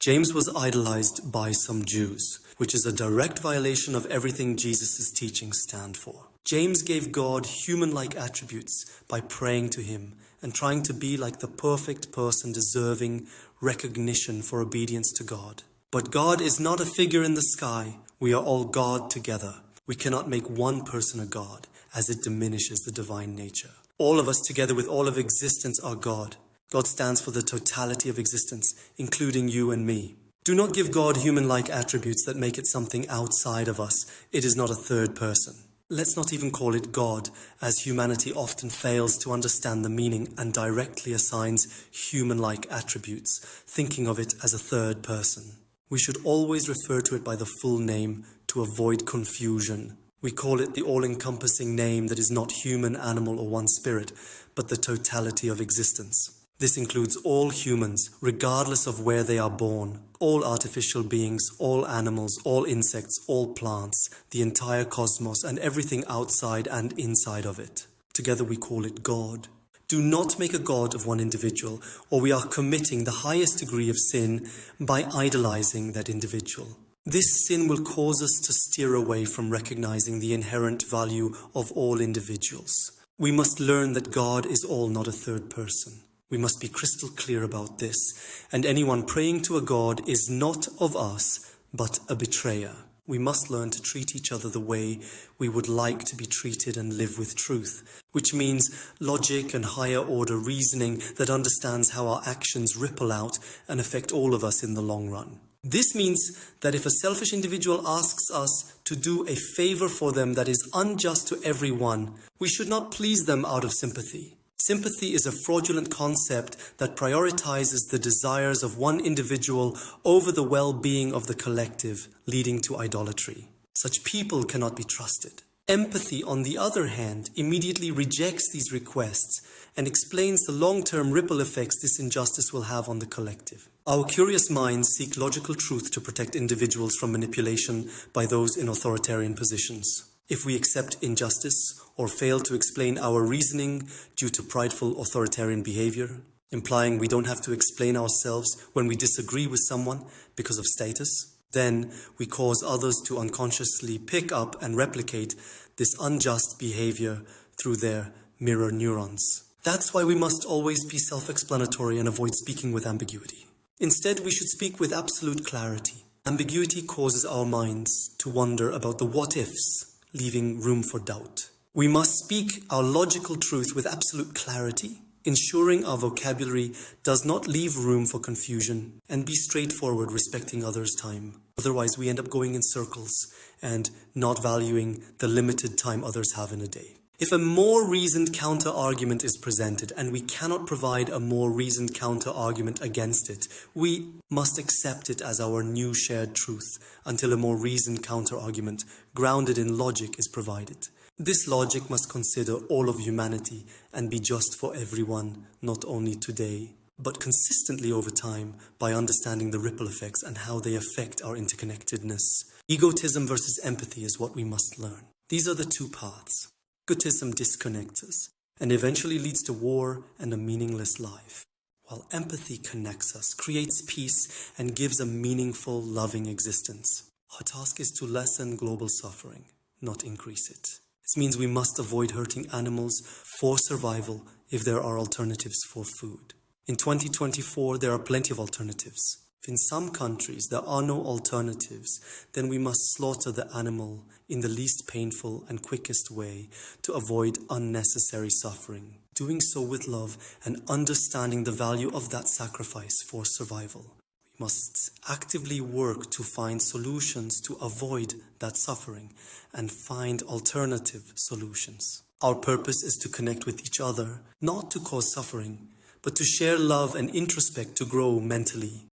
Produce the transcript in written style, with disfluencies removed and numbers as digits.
James was idolized by some Jews, which is a direct violation of everything Jesus' teachings stand for. James gave God human-like attributes by praying to him and trying to be like the perfect person deserving recognition for obedience to God. But God is not a figure in the sky. We are all God together. We cannot make one person a God, as it diminishes the divine nature. All of us together with all of existence are God. God stands for the totality of existence, including you and me. Do not give God human-like attributes that make it something outside of us. It is not a third person. Let's not even call it God, as humanity often fails to understand the meaning and directly assigns human-like attributes, thinking of it as a third person. We should always refer to it by the full name to avoid confusion. We call it the all-encompassing name that is not human, animal, or one spirit, but the totality of existence. This includes all humans, regardless of where they are born, all artificial beings, all animals, all insects, all plants, the entire cosmos, and everything outside and inside of it. Together we call it God. Do not make a god of one individual, or we are committing the highest degree of sin by idolizing that individual. This sin will cause us to steer away from recognizing the inherent value of all individuals. We must learn that God is all, not a third person. We must be crystal clear about this, and anyone praying to a god is not of us, but a betrayer. We must learn to treat each other the way we would like to be treated and live with truth, which means logic and higher order reasoning that understands how our actions ripple out and affect all of us in the long run. This means that if a selfish individual asks us to do a favor for them that is unjust to everyone, we should not please them out of sympathy. Sympathy is a fraudulent concept that prioritizes the desires of one individual over the well-being of the collective, leading to idolatry. Such people cannot be trusted. Empathy, on the other hand, immediately rejects these requests and explains the long-term ripple effects this injustice will have on the collective. Our curious minds seek logical truth to protect individuals from manipulation by those in authoritarian positions. If we accept injustice or fail to explain our reasoning due to prideful authoritarian behavior, implying we don't have to explain ourselves when we disagree with someone because of status, then we cause others to unconsciously pick up and replicate this unjust behavior through their mirror neurons. That's why we must always be self-explanatory and avoid speaking with ambiguity. Instead, we should speak with absolute clarity. Ambiguity causes our minds to wonder about the what-ifs, leaving room for doubt. We must speak our logical truth with absolute clarity, ensuring our vocabulary does not leave room for confusion, and be straightforward, respecting others' time. Otherwise, we end up going in circles and not valuing the limited time others have in a day. If a more reasoned counter-argument is presented and we cannot provide a more reasoned counter-argument against it, we must accept it as our new shared truth until a more reasoned counter-argument grounded in logic is provided. This logic must consider all of humanity and be just for everyone, not only today, but consistently over time by understanding the ripple effects and how they affect our interconnectedness. Egotism versus empathy is what we must learn. These are the two paths. Egotism disconnects us and eventually leads to war and a meaningless life, while empathy connects us, creates peace, and gives a meaningful, loving existence. Our task is to lessen global suffering, not increase it. This means we must avoid hurting animals for survival if there are alternatives for food. In 2024, there are plenty of alternatives. If in some countries there are no alternatives, then we must slaughter the animal in the least painful and quickest way to avoid unnecessary suffering. Doing so with love and understanding the value of that sacrifice for survival. We must actively work to find solutions to avoid that suffering and find alternative solutions. Our purpose is to connect with each other, not to cause suffering, but to share love and introspect to grow mentally.